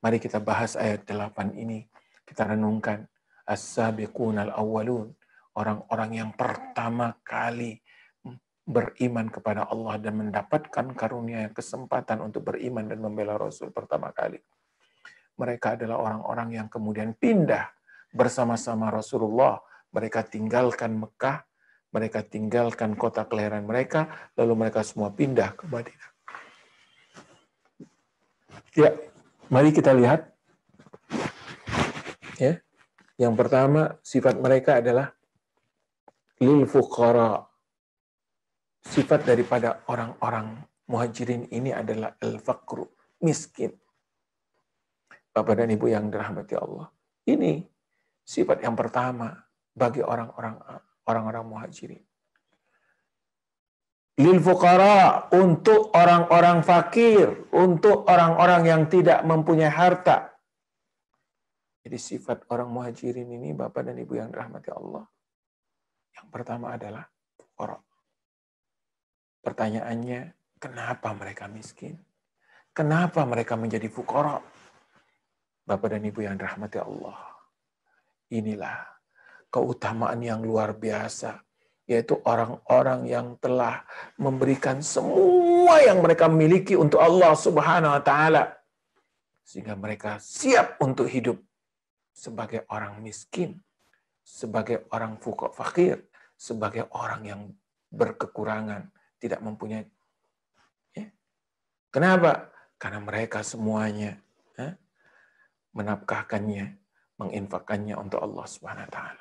Mari kita bahas ayat 8 ini. Kita renungkan. As-sabiqunal awwalun. Orang-orang yang pertama kali beriman kepada Allah dan mendapatkan karunia kesempatan untuk beriman dan membela Rasul pertama kali. Mereka adalah orang-orang yang kemudian pindah bersama-sama Rasulullah. Mereka tinggalkan Mekah, mereka tinggalkan kota kelahiran mereka, lalu mereka semua pindah ke Madinah. Ya, mari kita lihat. Ya, yang pertama sifat mereka adalah lil fuqara. Sifat daripada orang-orang muhajirin ini adalah al-faqru, miskin. Bapak dan Ibu yang dirahmati Allah. Ini sifat yang pertama bagi orang-orang muhajirin. Lil fuqara, untuk orang-orang fakir, untuk orang-orang yang tidak mempunyai harta. Jadi sifat orang muhajirin ini, Bapak dan Ibu yang dirahmati Allah, yang pertama adalah fuqara. Pertanyaannya, kenapa mereka miskin? Kenapa mereka menjadi fuqara? Bapak dan Ibu yang dirahmati Allah, inilah keutamaan yang luar biasa, yaitu orang-orang yang telah memberikan semua yang mereka miliki untuk Allah Subhanahu wa taala, sehingga mereka siap untuk hidup sebagai orang miskin, sebagai orang fakir, sebagai orang yang berkekurangan, tidak mempunyai. Ya. Kenapa? Karena mereka semuanya menafkahkannya, menginfakkannya untuk Allah Subhanahu wa taala.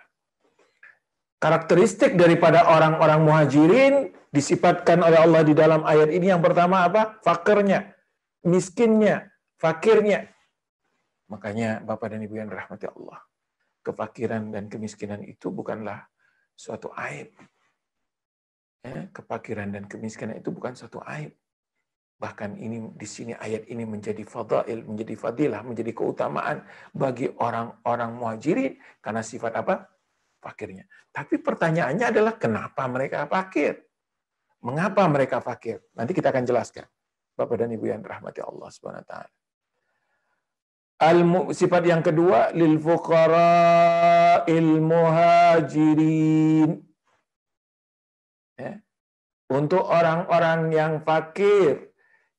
Karakteristik daripada orang-orang muhajirin disifatkan oleh Allah di dalam ayat ini, yang pertama apa? Fakirnya, miskinnya, fakirnya. Makanya Bapak dan Ibu yang dirahmati Allah, kefakiran dan kemiskinan itu bukanlah suatu aib. Ya, kefakiran dan kemiskinan itu bukan suatu aib. Bahkan ini di sini ayat ini menjadi fadail, menjadi fadilah, menjadi keutamaan bagi orang-orang muhajirin karena sifat apa? Fakirnya. Tapi pertanyaannya adalah kenapa mereka fakir? Mengapa mereka fakir? Nanti kita akan jelaskan. Bapak dan Ibu yang dirahmati Allah Subhanahu wa taala. Sifat yang kedua, lil fuqara'il muhajirin. Ya. Untuk orang-orang yang fakir,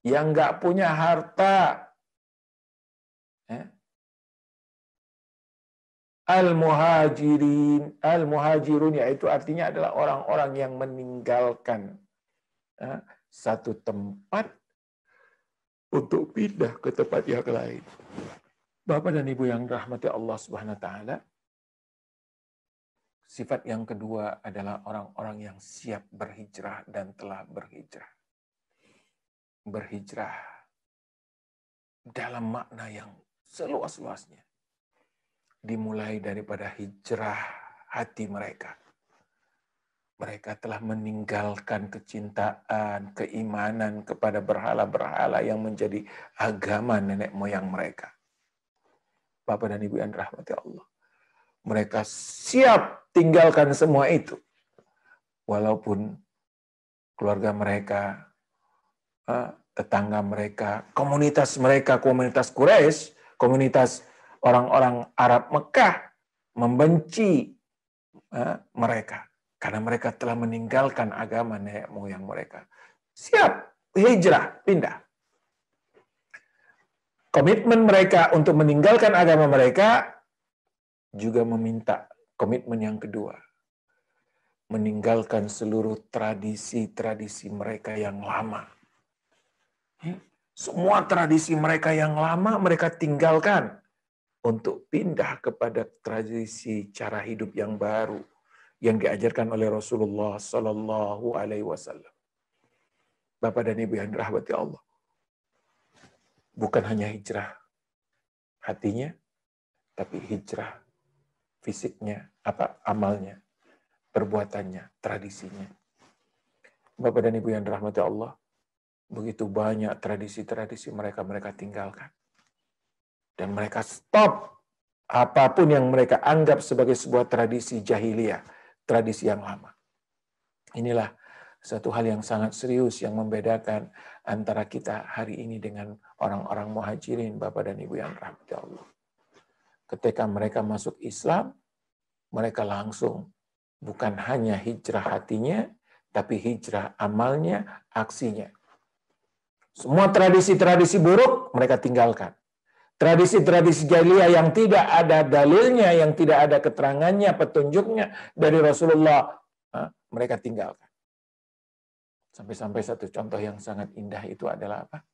yang nggak punya harta. Ya. Al-muhajirin. Al-muhajirun yaitu artinya adalah orang-orang yang meninggalkan satu tempat untuk pindah ke tempat yang lain. Bapak dan Ibu yang dirahmati Allah Subhanahu wa taala, sifat yang kedua adalah orang-orang yang siap berhijrah dan telah berhijrah. Berhijrah dalam makna yang seluas-luasnya. Dimulai daripada hijrah hati mereka. Mereka telah meninggalkan kecintaan, keimanan kepada berhala-berhala yang menjadi agama nenek moyang mereka. Bapak dan Ibu yang dirahmati Allah, mereka siap tinggalkan semua itu. Walaupun keluarga mereka, tetangga mereka, komunitas Quraisy, komunitas orang-orang Arab Mekah membenci mereka. Karena mereka telah meninggalkan agama nenek moyang mereka. Siap hijrah, pindah. Komitmen mereka untuk meninggalkan agama mereka juga meminta komitmen yang kedua. Meninggalkan seluruh tradisi-tradisi mereka yang lama. Semua tradisi mereka yang lama mereka tinggalkan untuk pindah kepada tradisi cara hidup yang baru yang diajarkan oleh Rasulullah Sallallahu Alaihi Wasallam. Bapak dan Ibu yang dirahmati Allah, bukan hanya hijrah hatinya, tapi hijrah fisiknya, amalnya, perbuatannya, tradisinya. Bapak dan Ibu yang dirahmati Allah, begitu banyak tradisi-tradisi mereka tinggalkan. Dan mereka stop apapun yang mereka anggap sebagai sebuah tradisi jahiliyah, tradisi yang lama. Inilah Satu hal yang sangat serius yang membedakan antara kita hari ini dengan orang-orang muhajirin, Bapak dan Ibu yang dirahmati Allah. Ketika mereka masuk Islam, mereka langsung bukan hanya hijrah hatinya, tapi hijrah amalnya, aksinya. Semua tradisi-tradisi buruk mereka tinggalkan. Tradisi-tradisi jahiliyah yang tidak ada dalilnya, yang tidak ada keterangannya, petunjuknya dari Rasulullah, mereka tinggalkan. Sampai-sampai satu contoh yang sangat indah itu adalah apa?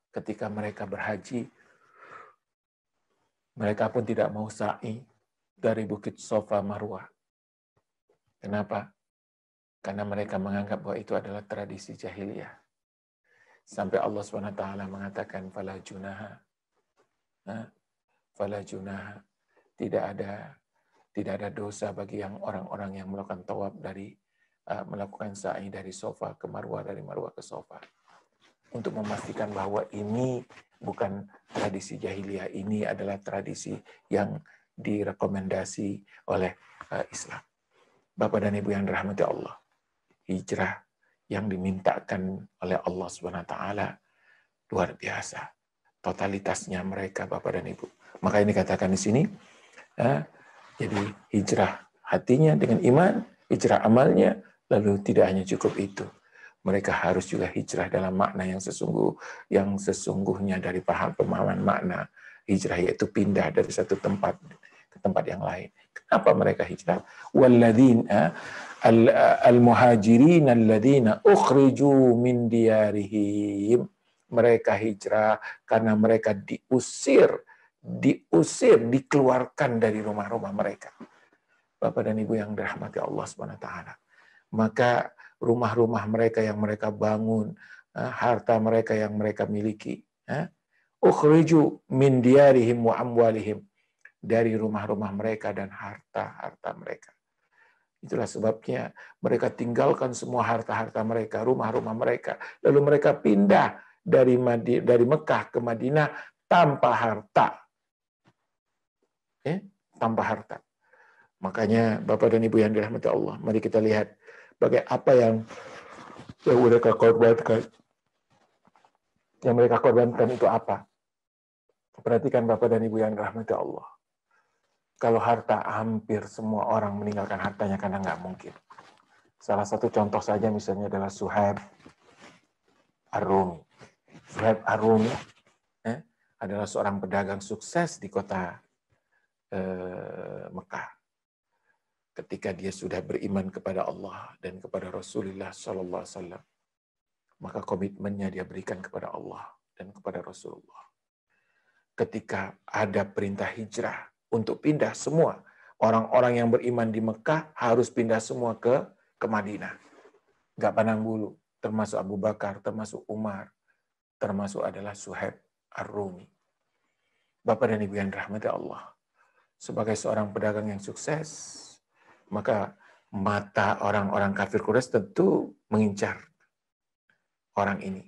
Ketika mereka berhaji, mereka pun tidak mau sa'i dari Bukit Safa Marwah. Kenapa? Karena mereka menganggap bahwa itu adalah tradisi jahiliyah. Sampai Allah SWT mengatakan, fala junaha. Fala junaha. Tidak ada dosa bagi yang orang-orang yang melakukan tawaf dari melakukan sa'i dari Safa ke Marwah, dari Marwah ke Safa. Untuk memastikan bahwa ini bukan tradisi jahiliyah, ini adalah tradisi yang direkomendasi oleh Islam. Bapak dan Ibu yang dirahmati Allah, hijrah yang dimintakan oleh Allah SWT luar biasa. Totalitasnya mereka, Bapak dan Ibu. Maka ini katakan di sini, jadi hijrah hatinya dengan iman, hijrah amalnya, lalu tidak hanya cukup itu. Mereka harus juga hijrah dalam makna yang sesungguhnya dari pemahaman makna hijrah, yaitu pindah dari satu tempat ke tempat yang lain. Kenapa mereka hijrah? Walladzina al-muhajirin alladzina ukhriju min diyarihim. Mereka hijrah karena mereka diusir, dikeluarkan dari rumah-rumah mereka. Bapak dan Ibu yang dirahmati Allah SWT. Maka rumah-rumah mereka yang mereka bangun, harta mereka yang mereka miliki, ukhriju min diyarihim wa amwalihim, dari rumah-rumah mereka dan harta-harta mereka. Itulah sebabnya mereka tinggalkan semua harta-harta mereka, rumah-rumah mereka, lalu mereka pindah dari Mekah ke Madinah tanpa harta. Tanpa harta. Makanya Bapak dan Ibu yang dirahmati Allah, mari kita lihat apa yang mereka korbankan. Yang mereka korbankan itu apa? Perhatikan Bapak dan Ibu yang dirahmati Allah. Kalau harta, hampir semua orang meninggalkan hartanya karena nggak mungkin. Salah satu contoh saja misalnya adalah Suhaib Ar-Rumi. Suhaib Ar-Rumi adalah seorang pedagang sukses di kota Mekah. Ketika dia sudah beriman kepada Allah dan kepada Rasulullah SAW, maka komitmennya dia berikan kepada Allah dan kepada Rasulullah. Ketika ada perintah hijrah untuk pindah semua, orang-orang yang beriman di Mekah harus pindah semua ke Madinah. Nggak pandang bulu, termasuk Abu Bakar, termasuk Umar, termasuk adalah Suhaib Ar-Rumi. Bapak dan Ibu yang dirahmati Allah, sebagai seorang pedagang yang sukses, maka mata orang-orang kafir Quraisy tentu mengincar orang ini.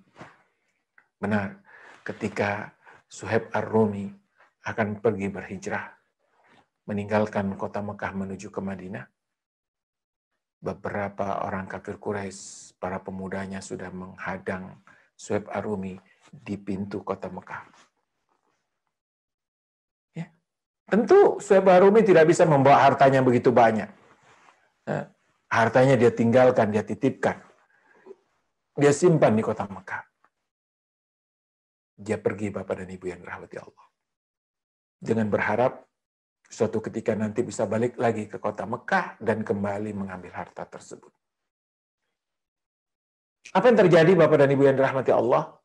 Benar, ketika Suhaib Ar-Rumi akan pergi berhijrah, meninggalkan kota Mekah menuju ke Madinah, beberapa orang kafir Quraisy, para pemudanya sudah menghadang Suhaib Ar-Rumi di pintu kota Mekah. Ya. Tentu Suhaib Ar-Rumi tidak bisa membawa hartanya begitu banyak. Hartanya dia tinggalkan, dia titipkan. Dia simpan di kota Mekah. Dia pergi, Bapak dan Ibu yang dirahmati Allah. Dengan berharap suatu ketika nanti bisa balik lagi ke kota Mekah dan kembali mengambil harta tersebut. Apa yang terjadi, Bapak dan Ibu yang dirahmati Allah?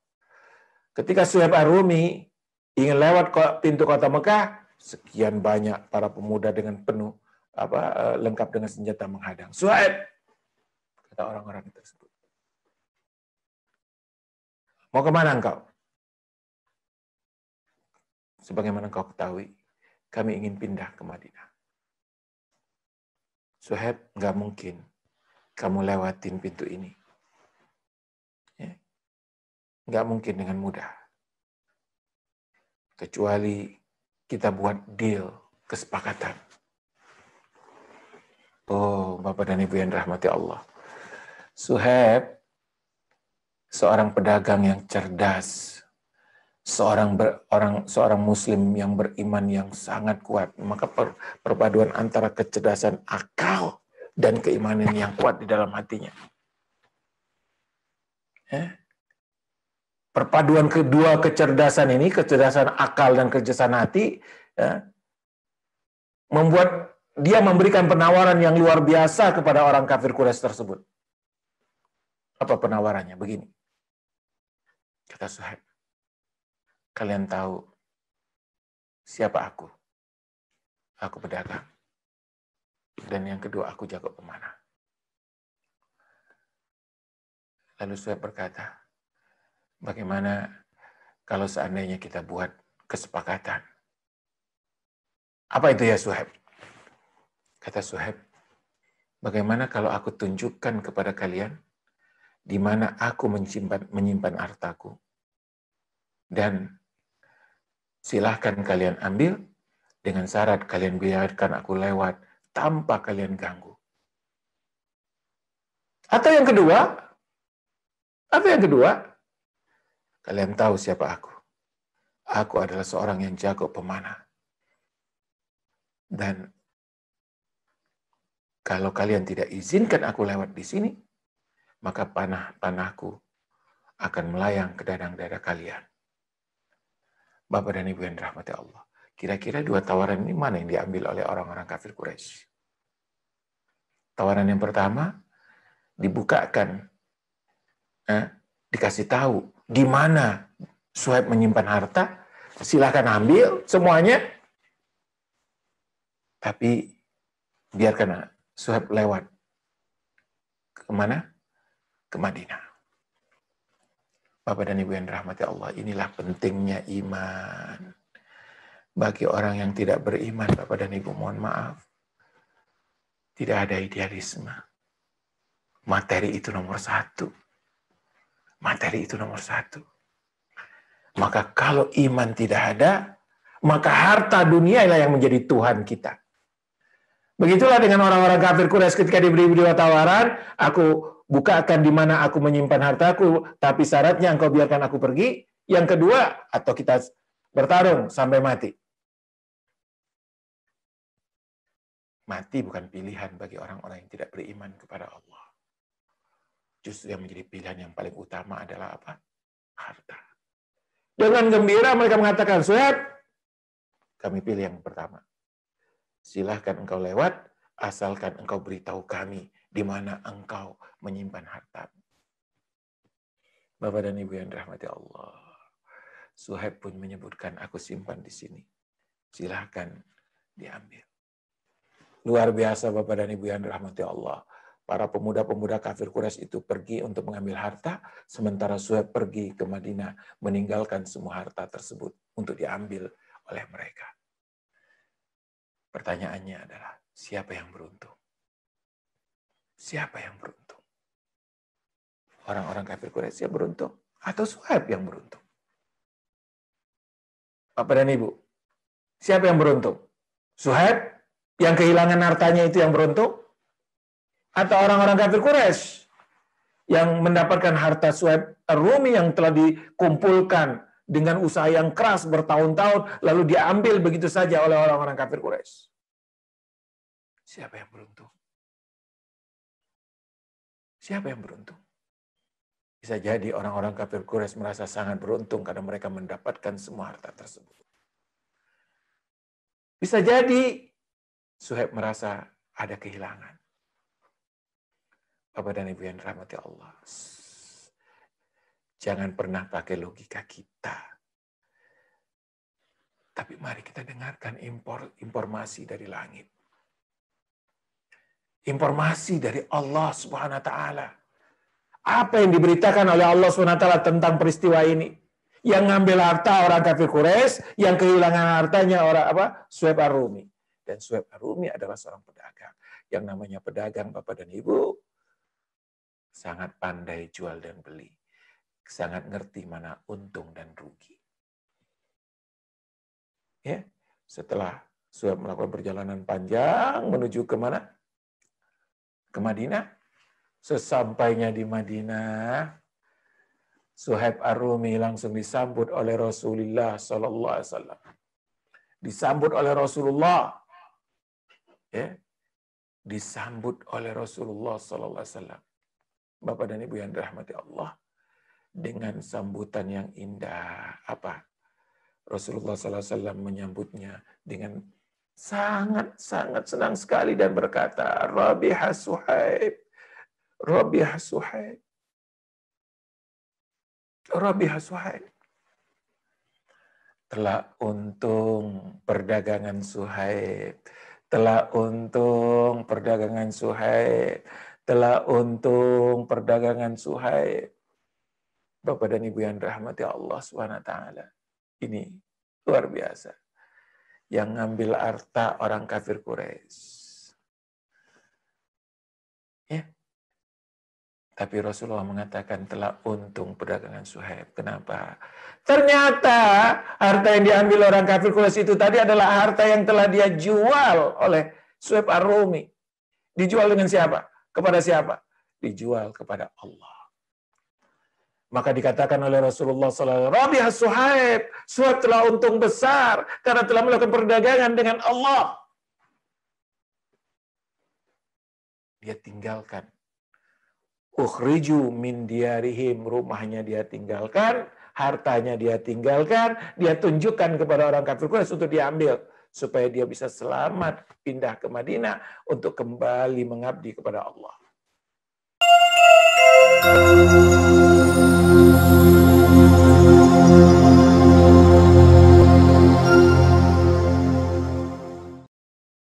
Ketika Suhaib Ar-Rumi ingin lewat pintu kota Mekah, sekian banyak para pemuda dengan penuh lengkap dengan senjata menghadang. Suhaib, kata orang-orang tersebut, mau kemana engkau? Sebagaimana engkau ketahui, kami ingin pindah ke Madinah. Suhaib, nggak mungkin kamu lewatin pintu ini. Nggak mungkin dengan mudah. Kecuali kita buat deal, kesepakatan. Oh, Bapak dan Ibu yang dirahmati Allah. Suhaib, seorang pedagang yang cerdas, seorang muslim yang beriman yang sangat kuat. Maka perpaduan antara kecerdasan akal dan keimanan yang kuat di dalam hatinya. Perpaduan kedua kecerdasan ini, kecerdasan akal dan kecerdasan hati, membuat dia memberikan penawaran yang luar biasa kepada orang kafir Quraisy tersebut. Apa penawarannya? Begini. Kata Suhaib, kalian tahu siapa aku? Aku pedagang. Dan yang kedua, aku jago pemanah. Lalu Suhaib berkata, bagaimana kalau seandainya kita buat kesepakatan? Apa itu ya Suhaib? Kata Suhaib, bagaimana kalau aku tunjukkan kepada kalian di mana aku menyimpan hartaku? Dan silahkan kalian ambil dengan syarat kalian biarkan aku lewat tanpa kalian ganggu. Atau yang kedua, kalian tahu siapa aku. Aku adalah seorang yang jago pemanah. Dan kalau kalian tidak izinkan aku lewat di sini, maka panahku akan melayang ke dadang-dada kalian. Bapak dan Ibu yang dirahmati Allah. Kira-kira dua tawaran ini mana yang diambil oleh orang-orang kafir Quraisy? Tawaran yang pertama, dibukakan, dikasih tahu di mana Suhaib menyimpan harta, silakan ambil semuanya, tapi biarkan Suhaib lewat. Kemana? Ke Madinah. Bapak dan Ibu yang dirahmati Allah, inilah pentingnya iman. Bagi orang yang tidak beriman, Bapak dan Ibu, mohon maaf, tidak ada idealisme. Materi itu nomor satu. Materi itu nomor satu. Maka kalau iman tidak ada, maka harta dunia ialah yang menjadi Tuhan kita. Begitulah dengan orang-orang kafir Quraisy ketika diberi dua tawaran, aku bukakan di mana aku menyimpan hartaku, tapi syaratnya engkau biarkan aku pergi. Yang kedua, atau kita bertarung sampai mati. Mati bukan pilihan bagi orang-orang yang tidak beriman kepada Allah. Justru yang menjadi pilihan yang paling utama adalah apa? Harta. Dengan gembira mereka mengatakan, Suhaib, kami pilih yang pertama. Silahkan engkau lewat, asalkan engkau beritahu kami di mana engkau menyimpan harta. Bapak dan Ibu yang dirahmati Allah, Suhaib pun menyebutkan, aku simpan di sini. Silahkan diambil. Luar biasa Bapak dan Ibu yang dirahmati Allah. Para pemuda-pemuda kafir Quraisy itu pergi untuk mengambil harta, sementara Suhaib pergi ke Madinah, meninggalkan semua harta tersebut untuk diambil oleh mereka. Pertanyaannya adalah, siapa yang beruntung? Siapa yang beruntung? Orang-orang kafir Quraisy yang beruntung? Atau Suhaib yang beruntung? Bapak dan Ibu, siapa yang beruntung? Suhaib yang kehilangan hartanya itu yang beruntung? Atau orang-orang kafir Quraisy yang mendapatkan harta Suhaib Ar-Rumi yang telah dikumpulkan dengan usaha yang keras bertahun-tahun, lalu diambil begitu saja oleh orang-orang kafir Quraisy? Siapa yang beruntung? Siapa yang beruntung? Bisa jadi orang-orang kafir Quraisy merasa sangat beruntung karena mereka mendapatkan semua harta tersebut. Bisa jadi Suhaib merasa ada kehilangan. Bapak dan Ibu yang dirahmati Allah, jangan pernah pakai logika kita. Tapi mari kita dengarkan informasi dari langit. Informasi dari Allah Subhanahu wa taala. Apa yang diberitakan oleh Allah Subhanahu wa taala tentang peristiwa ini? Yang ngambil harta orang kafir Quraisy, yang kehilangan hartanya orang Suhaib Ar-Rumi. Dan Suhaib Ar-Rumi adalah seorang pedagang. Yang namanya pedagang, Bapak dan Ibu, sangat pandai jual dan beli. Sangat ngerti mana untung dan rugi. Ya, setelah Suhaib melakukan perjalanan panjang menuju ke mana? Ke Madinah. Sesampainya di Madinah, Suhaib Ar-Rumi langsung disambut oleh Rasulullah Sallallahu Alaihi Wasallam. Disambut oleh Rasulullah, ya, disambut oleh Rasulullah Sallallahu Alaihi Wasallam. Bapak dan Ibu yang dirahmati Allah, dengan sambutan yang indah. Apa? Rasulullah Sallallahu Alaihi Wasallam menyambutnya dengan sangat senang sekali dan berkata, Rabiha Suhaib, Rabiha Suhaib, Rabiha Suhaib. Telah untung perdagangan Suhaib, telah untung perdagangan Suhaib, telah untung perdagangan Suhaib. Bapak dan Ibu yang dirahmati Allah SWT. Ini luar biasa. Yang ngambil harta orang kafir Quraisy. Ya. Tapi Rasulullah mengatakan telah untung perdagangan Suhaib. Kenapa? Ternyata harta yang diambil orang kafir Quraisy itu tadi adalah harta yang telah dia jual oleh Suhaib Ar-Rumi. Dijual dengan siapa? Kepada siapa? Dijual kepada Allah. Maka dikatakan oleh Rasulullah SAW, Rabiha Suhaib, Suhaib telah untung besar karena telah melakukan perdagangan dengan Allah. Dia tinggalkan. Ukhriju min diarihim, rumahnya dia tinggalkan, hartanya dia tinggalkan, dia tunjukkan kepada orang kafir Quraisy untuk diambil supaya dia bisa selamat pindah ke Madinah untuk kembali mengabdi kepada Allah.